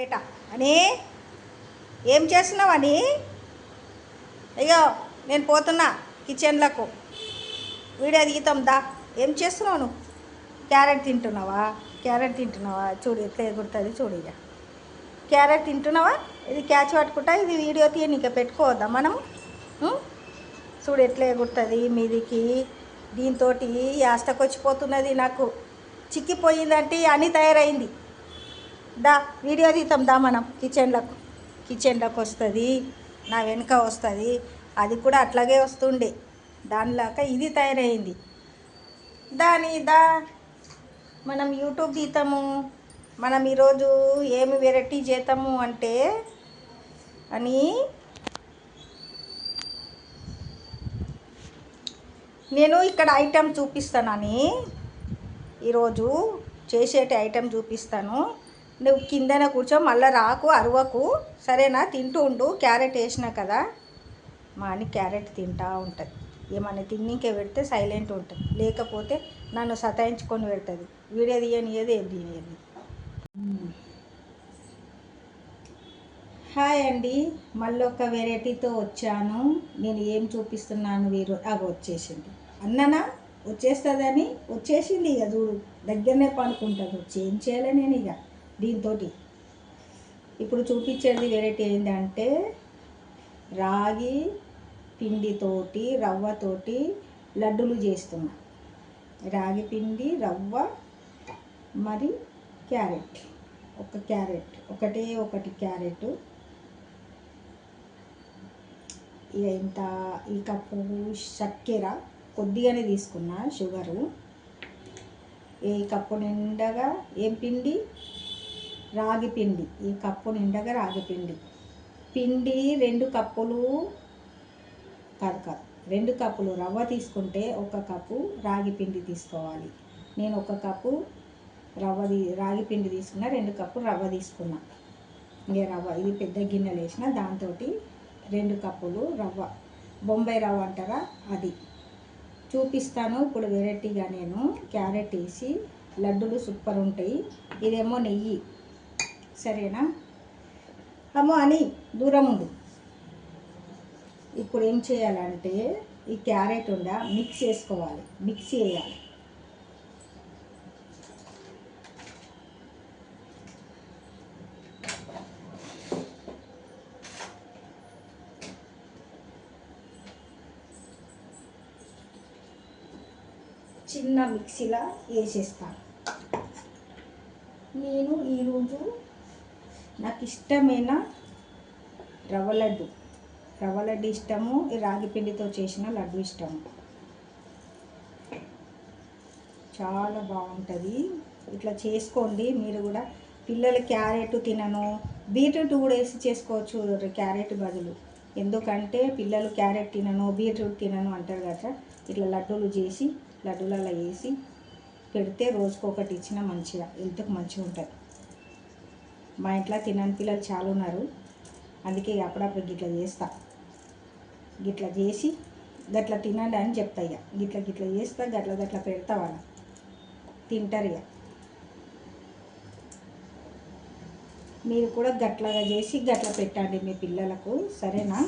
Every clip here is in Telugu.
ఏటా అని ఏం చేస్తున్నావు అని? అయ్యో నేను పోతున్నా కిచెన్లకు, వీడియో తీద్దాం దా. ఏం చేస్తున్నావు నువ్వు? క్యారెట్ తింటున్నావా? క్యారెట్ తింటున్నావా? చూడు ఎట్లా ఎగురుతుంది చూడు. ఇక క్యారెట్ తింటున్నావా? ఇది క్యాచ్ పట్టుకుంటా, ఇది వీడియో తీయ నీకు పెట్టుకోవద్దా మనం? చూడు ఎట్లా ఎగురుతుంది మీదికి. దీంతో యాష్టకొచ్చిపోతున్నది, నాకు చిక్కిపోయిందంటే అని తయారైంది. దా వీడియో తీద్దాం దా, మనం కిచెన్లోకి వస్తుంది, నా వెనుక వస్తుంది. అది కూడా అట్లాగే వస్తుండే, దానిలాగా ఇది తయారైంది. దా మనం యూట్యూబ్ తీద్దాము. మనం ఈరోజు ఏమి వెరైటీ చేద్దాము అంటే అని నేను ఇక్కడ ఐటెం చూపిస్తానని, ఈరోజు చేసేటి ఐటెం చూపిస్తాను. నువ్వు కిందన కూర్చో, మళ్ళీ రాకు, అరవకు, సరేనా? తింటూ ఉండు. క్యారెట్ వేసినా కదా, మా అని క్యారెట్ తింటూ ఉంటుంది. ఏమన్నా తిన్నింకే పెడితే సైలెంట్ ఉంటుంది, లేకపోతే నన్ను సతాయించుకొని పెడుతుంది. వీడియో తీయనియది, ఏం తీయనియది. హాయ్ అండి, మళ్ళీ ఒక వెరైటీతో వచ్చాను. నేను ఏం చూపిస్తున్నాను వీరు అవి వచ్చేసింది అన్ననా, వచ్చేస్తుందని వచ్చేసింది. ఇక చూడు, దగ్గరనే పడుకుంటుంది. వచ్చి ఏం చేయాలి నేను ఇక దీంతో. ఇప్పుడు చూపించేది వెరైటీ ఏంటంటే రాగి పిండితోటి, రవ్వతోటి లడ్డూలు చేస్తున్నా. రాగి పిండి, రవ్వ, మరి క్యారెట్. ఒకటే ఒకటి క్యారెట్. ఇక ఇంత ఈ కప్పు చక్కెర కొద్దిగానే తీసుకున్నా, షుగరు. ఈ కప్పు నిండగా ఏం పిండి? రాగి పిండి. ఈ కప్పు నిండగా రాగి పిండి. 2 కప్పులు కాదు 2 కప్పులు రవ్వ తీసుకుంటే 1 కప్పు రాగి పిండి తీసుకోవాలి. నేను 1 కప్పు రాగి పిండి తీసుకున్నా, 2 కప్పులు రవ్వ తీసుకున్నా. ఇక రవ్వ ఇది పెద్ద గిన్నెలు వేసిన, దాంతో 2 కప్పులు రవ్వ, బొంబాయి రవ్వ అంటారా అది చూపిస్తాను ఇప్పుడు వెరైటీగా. నేను క్యారెట్ వేసి లడ్డూలు సూపర్ ఉంటాయి. ఇదేమో నెయ్యి, సరేనా? అమ్మో అని దూరం ఉండు. ఇప్పుడు ఏం చేయాలంటే ఈ క్యారెట్ మిక్స్ చేసుకోవాలి, మిక్స్ చేయాలి. చిన్న మిక్సీలా వేసేస్తాను. నేను ఈరోజు నాకు ఇష్టమైన రవ్వ లడ్డు ఇష్టము, ఈ రాగి పిండితో చేసిన లడ్డు ఇష్టము. చాలా బాగుంటుంది. ఇట్లా చేసుకోండి మీరు కూడా. పిల్లలు క్యారెట్ తినను, బీట్రూట్ కూడా వేసి చేసుకోవచ్చు క్యారెట్ బదులు. ఎందుకంటే పిల్లలు క్యారెట్ తినను, బీట్రూట్ తినను అంటారు కదా. ఇట్లా లడ్డూలు చేసి లడ్డూలలో వేసి పెడితే రోజుకొకటి ఇచ్చినా మంచిగా హెల్త్కి మంచిగా ఉంటుంది. మా ఇంట్లో తినని పిల్లలు చాలా ఉన్నారు, అందుకే అప్పుడప్పుడు గిట్లా చేస్తా. గిట్లా చేసి గట్లా తినండి అని చెప్తా. ఇక గిట్లా చేస్తా, గట్లా పెడతా, వాళ్ళు తింటారు. ఇక మీరు కూడా గట్లాగా చేసి గట్లా పెట్టండి మీ పిల్లలకు, సరేనా?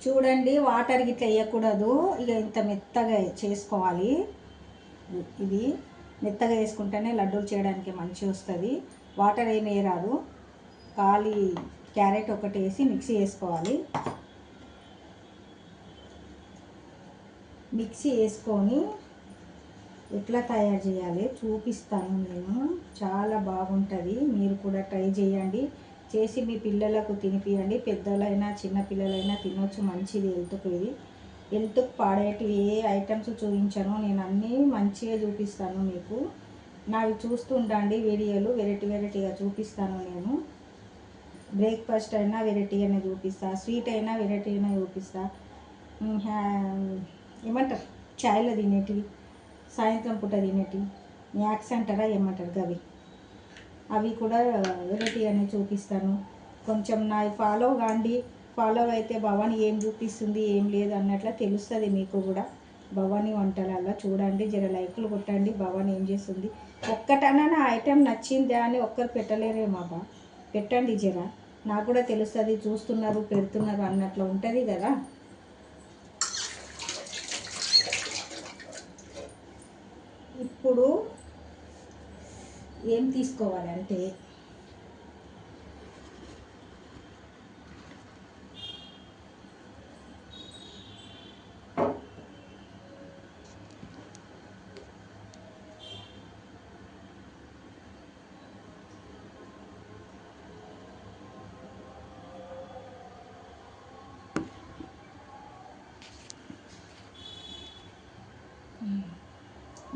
చూడండి, వాటర్ గిట్లా వేయకూడదు. ఇక ఇంత మెత్తగా చేసుకోవాలి. ఇది మెత్తగా వేసుకుంటేనే లడ్డూలు చేయడానికి మంచిగా వస్తుంది. వాటర్ ఏమి వేయరాదు, ఖాళీ క్యారెట్ ఒకటి వేసి మిక్సీ వేసుకోవాలి. మిక్సీ వేసుకొని ఎట్లా తయారు చేయాలి చూపిస్తాను నేను. చాలా బాగుంటుంది, మీరు కూడా ట్రై చేయండి. చేసి మీ పిల్లలకు తినిపియండి. పెద్దలైనా చిన్నపిల్లలైనా తినొచ్చు, మంచిది హెల్త్కి. ఇది హెల్త్కి పాడేటివి ఏ ఐటమ్స్ చూపించాను నేను, అన్నీ మంచిగా చూపిస్తాను మీకు. నావి చూస్తుండండి వీడియోలు, వెరైటీగా చూపిస్తాను నేను. బ్రేక్ఫాస్ట్ అయినా వెరైటీగానే చూపిస్తా, స్వీట్ అయినా వెరైటీగానే చూపిస్తా. ఏమంటారు చాయ్లో తినేటివి, సాయంత్రం పూట తినేటివి, మ్యాక్స్ అంటారా ఏమంటారు అవి కూడా వెరైటీగానే చూపిస్తాను. కొంచెం నా ఫాలో కాండి. ఫాలో అయితే భవాని ఏం చూపిస్తుంది ఏం లేదు అన్నట్లా తెలుస్తుంది మీకు కూడా. భవాని వంటలలో చూడండి, జర లైకులు కొట్టండి. భవాని ఏం చేస్తుంది, ఒక్కటన్నా నా ఐటెం నచ్చిందా అని ఒక్కరు పెట్టలేరేమో పెట్టండి జర, నాకు కూడా తెలుస్తుంది. చూస్తున్నారు పెడుతున్నారు అన్నట్లు ఉంటుంది కదా. ఇప్పుడు ఏం తీసుకోవాలంటే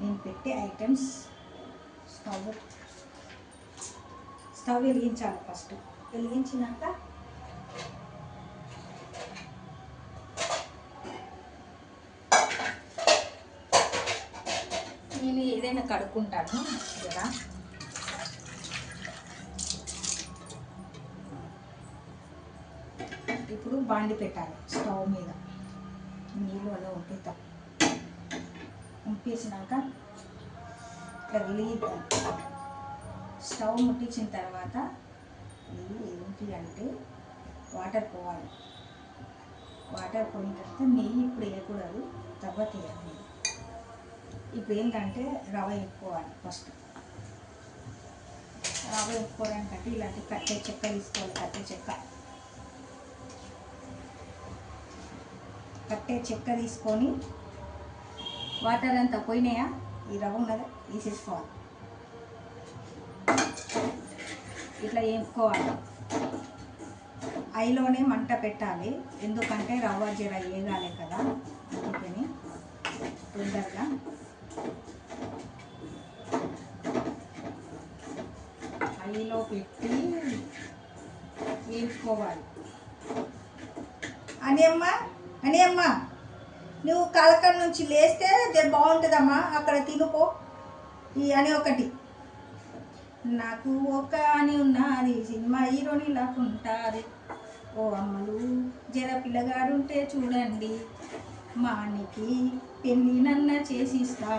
నేను పెట్టే ఐటమ్స్ స్టవ్ వెలిగించాలి. ఫస్ట్ వెలిగించినాక నేను ఏదైనా కడుక్కుంటాను కదా. ఇప్పుడు బాండి పెట్టాలి స్టవ్ మీద, నీళ్ళు అలా ఉంపిద్దాం. ఉంపేసినాక ఇట్లా వెలిగిద్దాం. స్టవ్ ముట్టించిన తర్వాత ఇది ఏంటి అంటే వాటర్ పోవాలి. వాటర్ పోయిన తర్వాత నెయ్యి ఇప్పుడు వేయకూడదు, తర్వాత వేయాలి. ఇప్పుడు ఏంటంటే రవ్వ వేసుకోవాలి. ఫస్ట్ రవ్వ వేసుకోవడానికంటే ఇలాంటి కట్టె చెక్క తీసుకోవాలి. కట్టె చెక్క తీసుకొని వాటర్ అంతా పోయినాయా, ఈ రవ్వ ఉన్నదా వేసేసుకోవాలి. ఇట్లా వేసుకోవాలి. ఐలోనే మంట పెట్టాలి, ఎందుకంటే రవ్వ జర వేగాలి కదా, అందుకని తొందరగా. ఐలో పెట్టి వేసుకోవాలి. అని అమ్మ నువ్వు కలకడ నుంచి లేస్తే బాగుంటుందమ్మా, అక్కడ తినుకో అని ఒకటి. నాకు ఒక అని ఉన్నది, సినిమా హీరోని లాక్కుంటారు. ఓ అమ్మలు జర పిల్లగాడుంటే చూడండి, మానికి పెళ్ళి నన్న చేసిస్తా.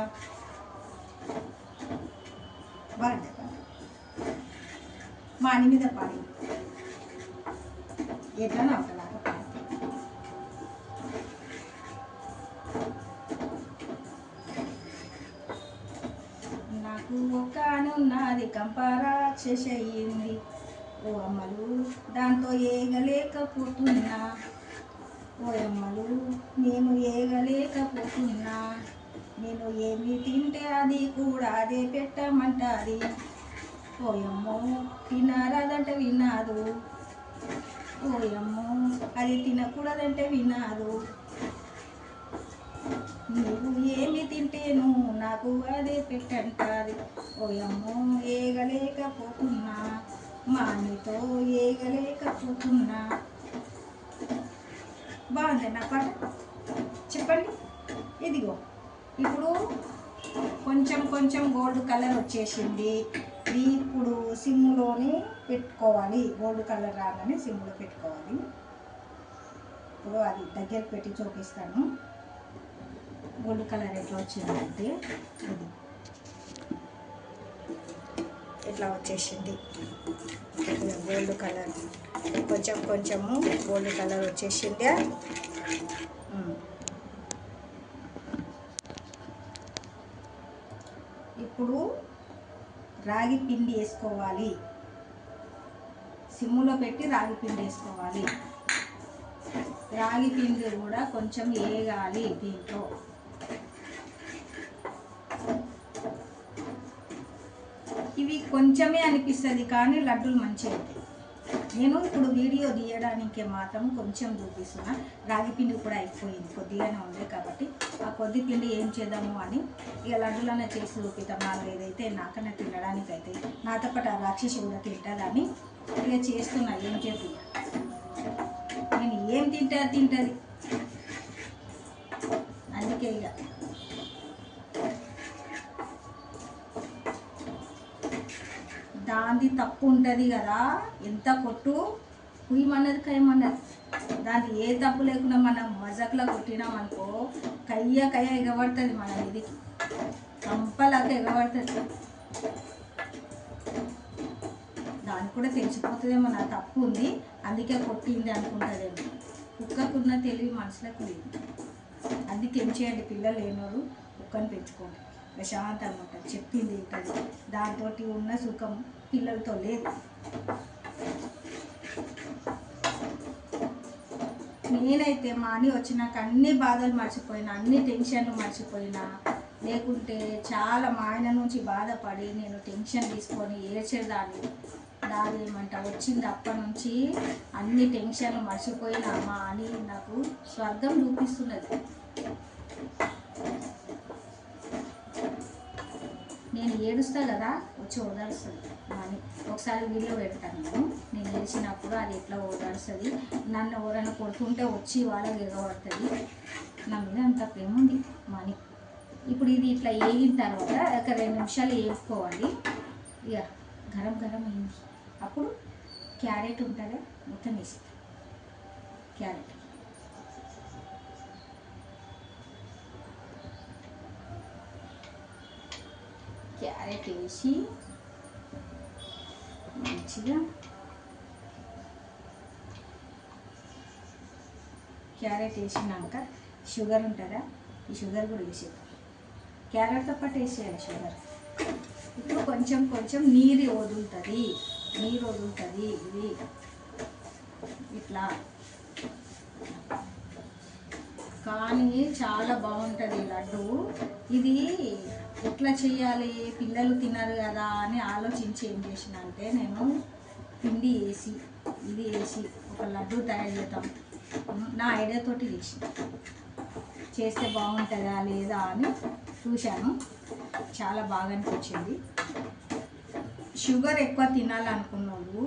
బాగా మాని మీద పాడి ఎట్లా నవ్వుతా. నాకు ఒక్క అని ఉన్నది, కంపరాక్షసి అయ్యింది. ఓ అమ్మలు దాంతో ఏగలేకపోతున్నా. ఓ అమ్మలు నేను ఏగలేకపోతున్నా. నేను ఏమి తింటే అది కూడా అదే పెట్టమంటది. ఓయమ్మో తినరాదంటే వినాదు. ఓయమ్మో అది తినకూడదంటే వినాదు. నువ్వు ఏమి తింటేను నాకు అదే పెట్టంటాది. ఓయమ్మో ఏగలేకపోతున్నా, మానితో ఏగలేకపోతున్నా. బాగుంది నా పాట, చెప్పండి. ఇదిగో ఇప్పుడు కొంచెం గోల్డ్ కలర్ వచ్చేసింది. ఇప్పుడు సిమ్లోనే పెట్టుకోవాలి. గోల్డ్ కలర్ రాగానే సిమ్లో పెట్టుకోవాలి. ఇప్పుడు అది దగ్గరికి పెట్టి చూపిస్తాను. గోల్డ్ కలర్ ఎట్లా వచ్చిందంటే ఇది ఎట్లా వచ్చేసింది. గోల్డ్ కలర్ కొంచెము గోల్డ్ కలర్ వచ్చేసింది. ఇప్పుడు రాగి పిండి వేసుకోవాలి. సిమ్ములో పెట్టి రాగి పిండి వేసుకోవాలి. రాగి పిండి కూడా కొంచెం వేగాలి. దీంట్లో ఇవి కొంచెమే అనిపిస్తుంది కానీ లడ్డూలు మంచిగా ఉంటాయి. నేను ఇప్పుడు వీడియో తీయడానికి మాత్రం కొంచెం చూపిస్తున్నా. రాగి పిండి కూడా అయిపోయింది, కొద్దిగానే ఉంది కాబట్టి ఆ కొద్ది పిండి ఏం చేద్దాము అని ఇక లడ్డూలనే చేసి చూపిద్దాం. 4-5 అయితే నాకన్నా తినడానికి అయితే, నాతో పాటు ఆ రాక్షసి కూడా తింటుందని ఇక చేస్తున్నా. ఏం చెప్పి నేను ఏం తింటుంది అందుకే ఇక దాంది తప్పు ఉంటుంది కదా. ఎంత కొట్టు కుయ్యమన్నది కయ్యమన్నది, దాన్ని ఏ తప్పు లేకుండా మనం మజాక్లో కొట్టినామనుకో కయ్య ఎగబడుతుంది. మన మీదికి కంపలాగా ఎగబడుతుంది. దానికి కూడా తెలిసిపోతుందేమో నా తప్పు ఉంది అందుకే కొట్టింది అనుకుంటుందేమో. కుక్కకున్న తెలివి మనసులకు లేదు. అందుకే ఏం చేయండి, పిల్లలు లేనోరు కుక్కని పెంచుకోండి, ప్రశాంతంగా ఉంటుంది. చెప్పింది ఉంటుంది, దాంతో ఉన్న సుఖం పిల్లలతో లేదు. నేనైతే మా అని వచ్చినాక అన్ని బాధలు మర్చిపోయినా, అన్ని టెన్షన్లు మర్చిపోయినా. లేకుంటే చాలా మా ఆయన నుంచి బాధపడి నేను టెన్షన్ తీసుకొని ఏడ్చేదాన్ని. దాని ఏమంట వచ్చింది అప్పటి నుంచి అన్ని టెన్షన్లు మర్చిపోయినా. మా అని నాకు స్వర్గం చూపిస్తున్నది. నేను ఏడుస్తా కదా వచ్చి ఓదారుస్తుంది అని ఒకసారి వీడియో పెడతాను. నేను ఏడ్చినప్పుడు అది ఎట్లా ఓదారుస్తుంది, నన్ను ఎవరైనా కొడుతుంటే వచ్చి వాళ్ళకి ఎగబడుతుంది. నా మీద అంత ప్రేమ ఉంది మనీ. ఇప్పుడు ఇది ఇట్లా వేగిన తర్వాత ఒక 2 నిమిషాలు వేసుకోవాలి. ఇక గరం అయింది. అప్పుడు క్యారెట్ ఉంటుందా మొత్తం వేసి, క్యారెట్ వేసి మంచిగా క్యారెట్ వేసినాక షుగర్ ఉంటుందా, ఈ షుగర్ కూడా వేసేది. క్యారెట్తో పాటు వేసేయాలి షుగర్. ఇప్పుడు కొంచెం నీరు వదులుతుంది. ఇది ఇట్లా. కానీ చాలా బాగుంటుంది లడ్డు. ఇది ఎట్లా చేయాలి, పిల్లలు తినరు కదా అని ఆలోచించి ఏం చేసిన అంటే నేను పిండి వేసి ఇది వేసి ఒక లడ్డు తయారు చేద్దాం నా ఐడియాతోటి చేస్తే బాగుంటుందా లేదా అని చూశాను. చాలా బాగా అనిపించింది. షుగర్ ఎక్కువ తినాలనుకున్న వాళ్ళు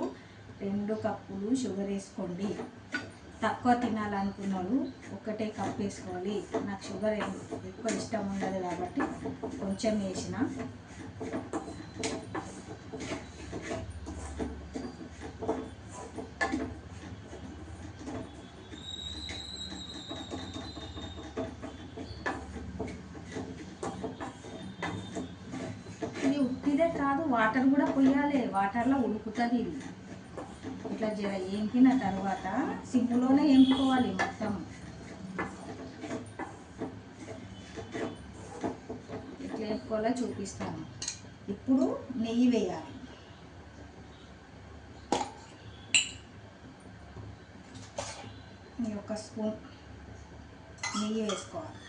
2 కప్పులు షుగర్ వేసుకోండి. తక్కువ తినాలనుకున్న వాళ్ళు 1 కప్ వేసుకోవాలి. నాకు షుగర్ ఎక్కువ ఇష్టం ఉండదు కాబట్టి కొంచెం వేసిన. ఇది ఉట్టిదే కాదు, వాటర్ కూడా పోయాలి. వాటర్లో ఉడుకుతుంది ఇది. ఇట్లా జర ఏంపిన తర్వాత సిమ్లోనే ఏంపుకోవాలి మొత్తం. ఎట్లా వేపుకోవాలో చూపిస్తాను. ఇప్పుడు నెయ్యి వేయాలి. ఒక స్పూన్ నెయ్యి వేసుకోవాలి.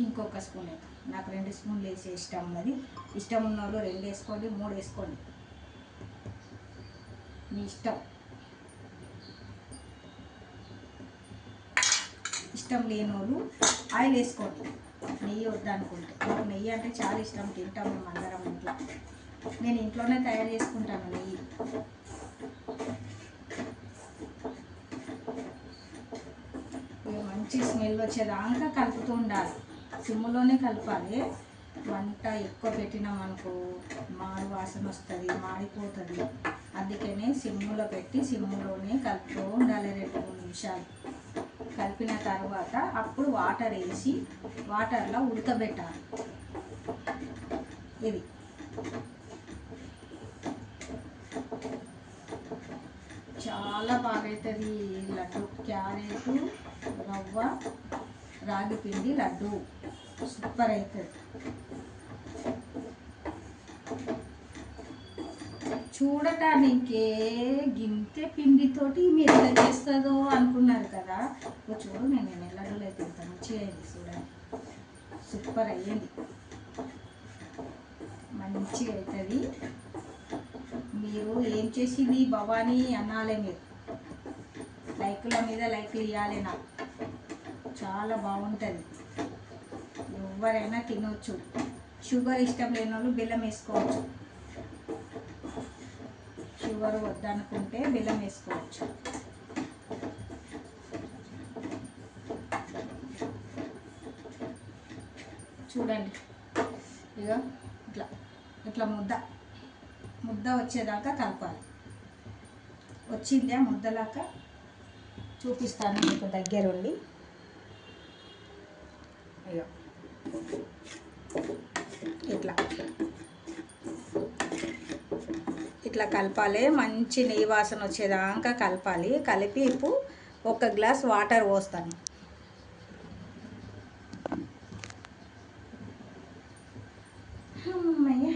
ఇంకొక స్పూన్, నాకు 2 స్పూన్లు వేసే ఇష్టం ఉన్నది. ఇష్టం ఉన్న వాళ్ళు 2 వేసుకోండి, 3 వేసుకోండి, మీ ఇష్టం. ఇష్టం లేని వాళ్ళు ఆయిల్ వేసుకోండి. నెయ్యి వద్దనుకుంటే. నాకు నెయ్యి అంటే చాలా ఇష్టం, తింటాం మేము అందరం ఇంట్లో. నేను ఇంట్లోనే తయారు చేసుకుంటాను నెయ్యి. మంచి స్మెల్ వచ్చేదాకా కలుపుతూ ఉండాలి. సిమ్లోనే కలపాలి. వంట ఎక్కువ పెట్టినామనుకో మాడు వాసన వస్తుంది, మాడిపోతుంది. అందుకనే సిమ్లో పెట్టి సిమ్లోనే కలుపుతూ ఉండాలి 2-3 నిమిషాలు. కలిపిన తర్వాత అప్పుడు వాటర్ వేసి వాటర్లో ఉడకబెట్టాలి. ఇది చాలా బాగా అవుతుంది లడ్డు. క్యారెట్, రవ్వ, రాగి పిండి లడ్డు సూపర్ అవుతుంది. చూడటానికే గింతే పిండితోటి మీరు ఎట్లా చేస్తుందో అనుకున్నారు కదా. చూడు నేను లడ్డూలు అయితే ఇంత మంచిగా అయింది చూడండి. సూపర్ అయ్యింది, మంచిగా అవుతుంది. మీరు ఏం చేసింది భవానీ అనాలే, మీరు లైకుల మీద లైకులు ఇవ్వాలి. నాకు చాలా బాగుంటుంది, ఎవరైనా తినవచ్చు. షుగర్ ఇష్టం లేని వాళ్ళు బెల్లం వేసుకోవచ్చు, షుగర్ వద్దనుకుంటే బెల్లం వేసుకోవచ్చు. చూడండి ఇక ఇట్లా ఇట్లా ముద్ద వచ్చేదాకా కలపాలి. వచ్చిందే ముద్దలాగా చూపిస్తాను మీకు దగ్గరుండి. అయ్యో ఇట్లా కలపాలి, మంచి నెయ్యి వాసన వచ్చేదాకా కలపాలి. కలిపి ఇప్పుడు 1 గ్లాస్ వాటర్ పోస్తాను. అమ్మయ్య,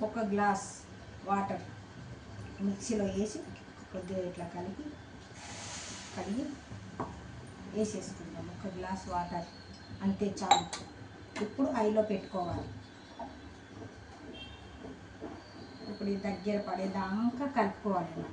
ఒక గ్లాస్ వాటర్ మిక్సీలో వేసి కొద్దిగా ఇట్లా కడిగి వేసేసుకుందాం. 1 గ్లాస్ వాటర్ అంతే చాలు. ఇప్పుడు ఐలో పెట్టుకోవాలి. ఇప్పుడు ఈ దగ్గర పడేదాకా కలుపుకోవాలి.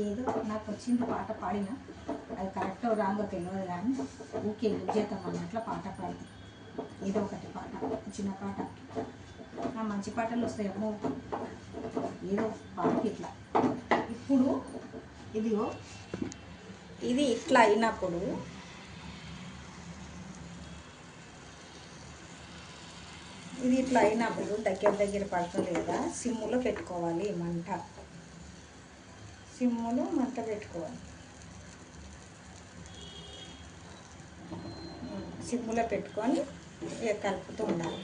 ఏదో నాకు వచ్చింది పాట పాడిన, అది కరెక్టో రాంగో తెలియదు కానీ ఊకే చేద్దాం అన్నట్ల పాట పాడి, ఏదో ఒకటి పాట, చిన్న పాట. మంచి పాటలు వస్తాయేమో, ఏదో పాటకి ఇట్లా. ఇప్పుడు ఇదిగో ఇది ఇట్లా అయినప్పుడు దగ్గర పడుతుంది కదా, సిమ్ములో పెట్టుకోవాలి. సిమ్ములో మంట పెట్టుకోవాలి. సిమ్ములో పెట్టుకొని కలుపుతూ ఉండాలి.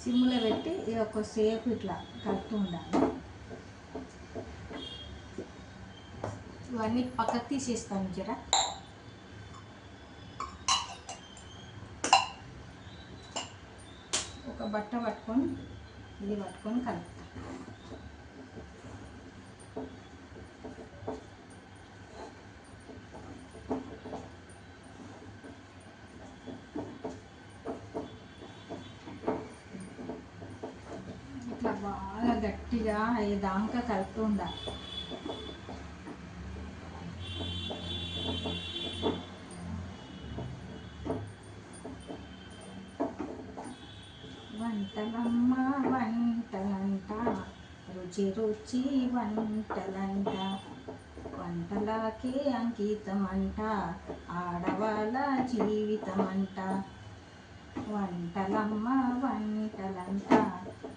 సిమ్ములో పెట్టి ఒకసేపు ఇట్లా కలుపుతూ ఉండాలి. ఇవన్నీ పక్కకు తీసేస్తాను. జర ఒక బట్ట పట్టుకొని ఇది పట్టుకొని కలుపుతాం. ఇట్లా బాగా గట్టిగా అయ్యేదాకా కలుపుతూ ఉండాలి. వంటలమ్మ వంటలంట, రుచి రుచి వంటలంట, వంటలకే అంకితం అంట, ఆడవాళ్ళ జీవితం అంట. వంటలమ్మ వంటలంట,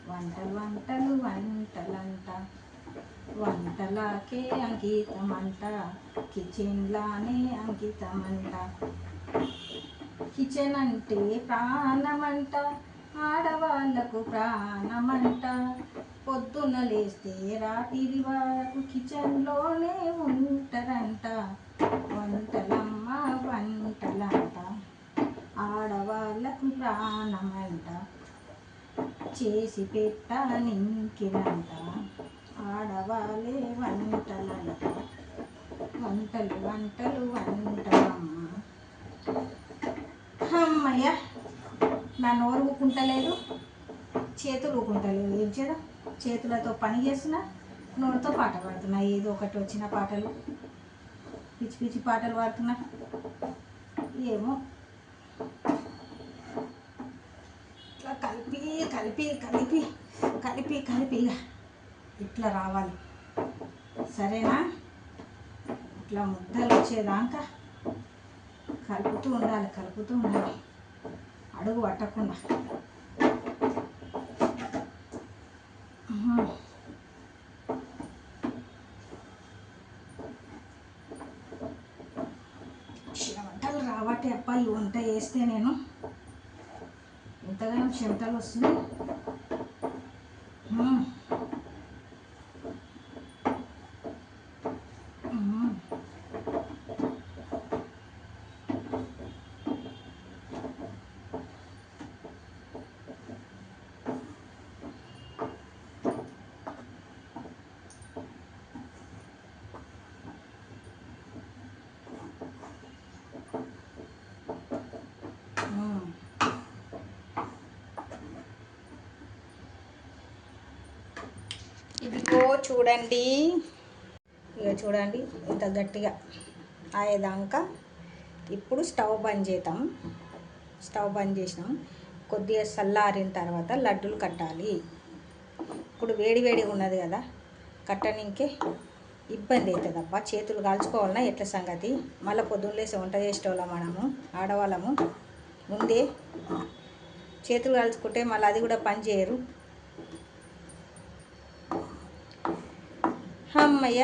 వంటలు వంటలు వంటలంట, వంటలకే అంకితం అంట, కిచెన్లానే అంకితం అంట. కిచెన్ అంటే ప్రాణమంట, ఆడవాళ్ళకు ప్రాణమంట. పొద్దున లేస్తే రాత్రి వరకు కిచెన్లోనే ఉంటారంట. వంటలమ్మ వంటలంట, ఆడవాళ్ళకు ప్రాణమంట, చేసి పెట్టనింకినంట, ఆడవాళ్ళే వంటలంట. వంటలు వంటలు వంటలమ్మ. అమ్మయ్య, నా నోరు ఊకుంటలేదు, చేతులు ఊకుంటలేదు. ఏం చేయడం, చేతులతో పని చేసిన నోటితో పాట పాడుతున్నా, ఏదో ఒకటి వచ్చిన పాటలు, పిచ్చి పిచ్చి పాటలు పాడుతున్నా. ఏమో ఇట్లా కలిపి కలిపి కలిపి కలిపి కలిపి ఇట్లా రావాలి, సరేనా? ఇట్లా ముద్దలు వచ్చేదాకా కలుపుతూ ఉండాలి, కలుపుతూ ఉండాలి, అడుగు పట్టకుండా. చెమటలు రావట్టే అప్ప, ఈ వంట వేస్తే నేను ఎంతగానో చెమటలు వస్తున్నాయి. ఇదిగో చూడండి, ఇక చూడండి ఇంత గట్టిగా అయ్యేదాకా. ఇప్పుడు స్టవ్ బంద్ చేద్దాం. స్టవ్ బంద్ చేసినాం. కొద్దిగా చల్లారిన తర్వాత లడ్డూలు కట్టాలి. ఇప్పుడు వేడి వేడిగా ఉన్నది కదా, కట్టనికే ఇబ్బంది అవుతుంది అబ్బా. చేతులు కాల్చుకోవాలన్నా ఎట్ల సంగతి? మళ్ళీ పొద్దున్న లేసి వంట చేసేటోళ్ళం మనము, ఆడవాళ్ళము. ముందే చేతులు కాల్చుకుంటే మళ్ళీ అది కూడా పని చేయరు. అమ్మయ్య,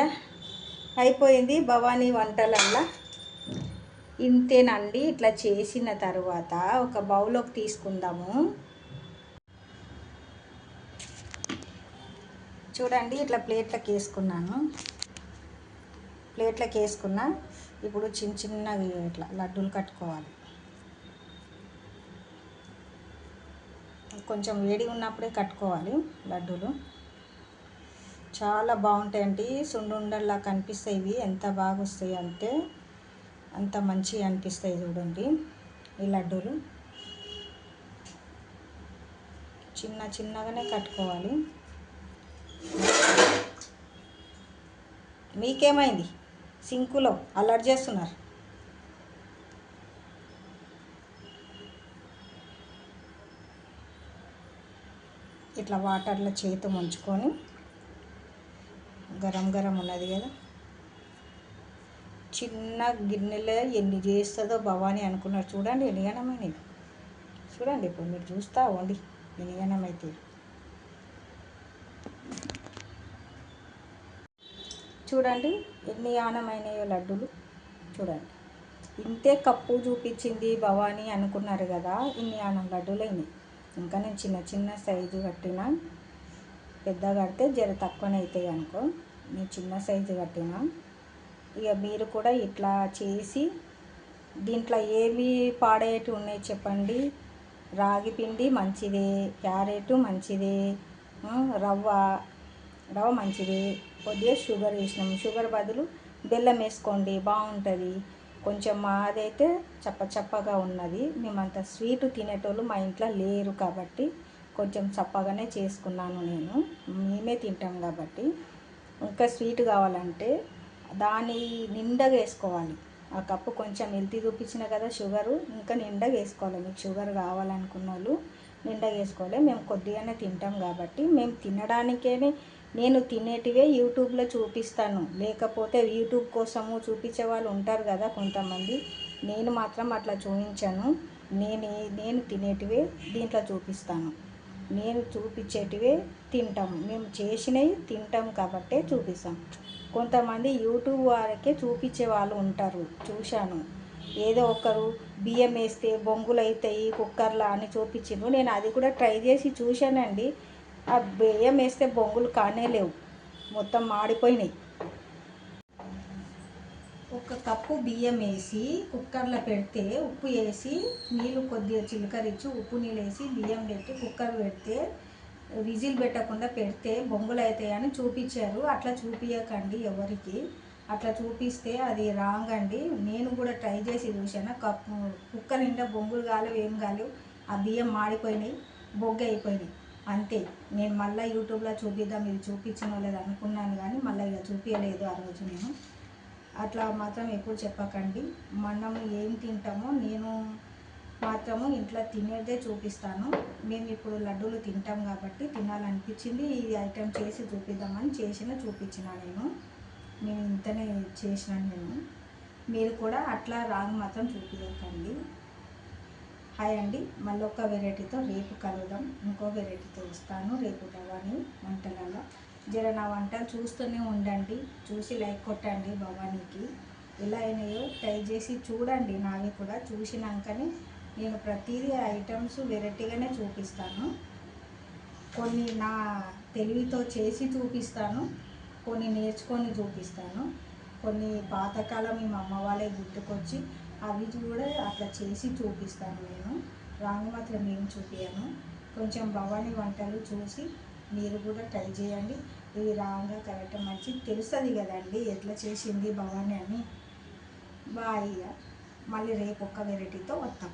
అయిపోయింది భవానీ వంటలల్లా. ఇంతేనండి. ఇట్లా చేసిన తర్వాత ఒక బౌల్లోకి తీసుకుందాము. చూడండి, ఇట్లా ప్లేట్లోకి వేసుకున్నాను. ప్లేట్లోకి వేసుకున్నా. ఇప్పుడు చిన్న చిన్నగా ఇట్లా లడ్డూలు కట్టుకోవాలి. కొంచెం వేడి ఉన్నప్పుడే కట్టుకోవాలి లడ్డూలు. చాలా బాగుంటాయండి, సున్నుండల్లా కనిపిస్తాయి. ఇవి ఎంత బాగా వస్తాయి అంటే అంత మంచిగా అనిపిస్తాయి. చూడండి ఈ లడ్డూలు చిన్న చిన్నగానే కట్టుకోవాలి. మీకేమైంది? సింకులో అల్లరి చేస్తున్నారు. ఇట్లా వాటర్లో చేతి ముంచుకొని, గరం గరం ఉన్నది కదా, చిన్న గిన్నెలో ఎన్ని చేస్తుందో భవానీ అనుకున్నారు. చూడండి ఎన్నిగనమైనవి. చూడండి ఇప్పుడు మీరు చూస్తా వండి ఎన్నిగనమైతే. చూడండి ఎన్ని యానమైనాయో లడ్డూలు. చూడండి, ఇంతే కప్పు చూపించింది భవానీ అనుకున్నారు కదా, ఇన్ని యానం లడ్డూలు అయినాయి. ఇంకా నేను చిన్న చిన్న సైజు కట్టిన, పెద్ద కడితే జర తక్కువనే అవుతాయి అనుకో. నేను చిన్న సైజు కట్టిన. ఇక మీరు కూడా ఇట్లా చేసి, దీంట్లో ఏమి పాడేటివి ఉన్నాయి చెప్పండి? రాగి పిండి మంచిదే, క్యారెట్ మంచిదే, రవ్వ మంచిదే. కొద్దిగా షుగర్ వేసినాము. షుగర్ బదులు బెల్లం వేసుకోండి, బాగుంటుంది. కొంచెం మాదైతే చప్ప చప్పగా ఉన్నది. మేమంత స్వీట్ తినేటోళ్ళు మా ఇంట్లో లేరు కాబట్టి కొంచెం చప్పగానే చేసుకున్నాను నేను. మేమే తింటాం కాబట్టి. ఇంకా స్వీట్ కావాలంటే దాని నిండగా వేసుకోవాలి. ఆ కప్పు కొంచెం హెల్తీ చూపించిన కదా షుగరు, ఇంకా నిండగా వేసుకోవాలి. మీకు షుగర్ కావాలనుకున్న వాళ్ళు నిండగా వేసుకోవాలి. మేము కొద్దిగానే తింటాం కాబట్టి మేము తినడానికే నేను తినేటివే యూట్యూబ్లో చూపిస్తాను. లేకపోతే యూట్యూబ్ కోసము చూపించే వాళ్ళు ఉంటారు కదా కొంతమంది. నేను మాత్రం అట్లా చూపించాను. నేను తినేటివే దీంట్లో చూపిస్తాను. నేను చూపించేటివే తింటాం. మేము చేసినవి తింటాం కాబట్టే చూపిస్తాం. కొంతమంది యూట్యూబ్ వారికే చూపించే వాళ్ళు ఉంటారు, చూశాను. ఏదో ఒకరు బియ్యం వేస్తే బొంగులు అవుతాయి కుక్కర్లో అని చూపించిండ్రు. నేను అది కూడా ట్రై చేసి చూశానండి. ఆ బియ్యం వేస్తే బొంగులు కానే లేవు, మొత్తం మాడిపోయినాయి. ఒక కప్పు బియ్యం వేసి కుక్కర్లో పెడితే, ఉప్పు వేసి నీళ్ళు కొద్దిగా చిలకరించి ఉప్పు నీళ్ళు వేసి బియ్యం పెట్టి కుక్కర్ పెడితే, విజిల్ పెట్టకుండా పెడితే బొంగులు అవుతాయని చూపించారు. అట్లా చూపించకండి ఎవరికి. అట్లా చూపిస్తే అది రాంగ్ అండి. నేను కూడా ట్రై చేసి చూశాను. కుక్కర్ నిండా బొంగులు కాలేవు, ఏం కాలేవు. ఆ బియ్యం మాడిపోయినాయి, బొగ్గు అయిపోయినాయి. అంతే. నేను మళ్ళీ యూట్యూబ్లో చూపిద్దాం, ఇది చూపించిన లేదు అనుకున్నాను, కానీ మళ్ళీ ఇక చూపించలేదు ఆ రోజు నేను. అట్లా మాత్రం ఎప్పుడు చెప్పకండి. మనం ఏం తింటామో నేను మాత్రము ఇంట్లో తినేదే చూపిస్తాను. మేము ఇప్పుడు లడ్డూలు తింటాం కాబట్టి తినాలనిపించింది ఈ ఐటెం చేసి చూపిద్దామని చూపించిన నేను ఇంతనే చేసినాను నేను. మీరు కూడా అట్లా రాంగ్ మాత్రం చూపించకండి. హాయ్ అండి, మళ్ళీ ఒక వెరైటీతో రేపు కలుద్దాం. ఇంకో వెరైటీతో వస్తాను రేపు భవానీ వంటలలో. జర నా వంటలు చూస్తూనే ఉండండి, చూసి లైక్ కొట్టండి. భవానీకి ఎలా అయినాయో ట్రై చేసి చూడండి. నావి కూడా చూసినాకనే నేను ప్రతిదీ ఐటమ్స్ వెరైటీగానే చూపిస్తాను. కొన్ని నా తెలివితో చేసి చూపిస్తాను, కొన్ని నేర్చుకొని చూపిస్తాను, కొన్ని పాతకాలం మా అమ్మ వాళ్ళే గుర్తుకొచ్చి అవి కూడా అట్లా చేసి చూపిస్తాను నేను. రాంగ్ మాత్రం ఏం చూపించను. కొంచెం భవానీ వంటలు చూసి మీరు కూడా ట్రై చేయండి. ఇది రాంగ్ కరెక్ట్ మంచి తెలుస్తుంది కదండి ఎట్లా చేసింది భవానీ అని. బాగా మళ్ళీ రేపు ఒక్క వెరైటీతో వస్తాం.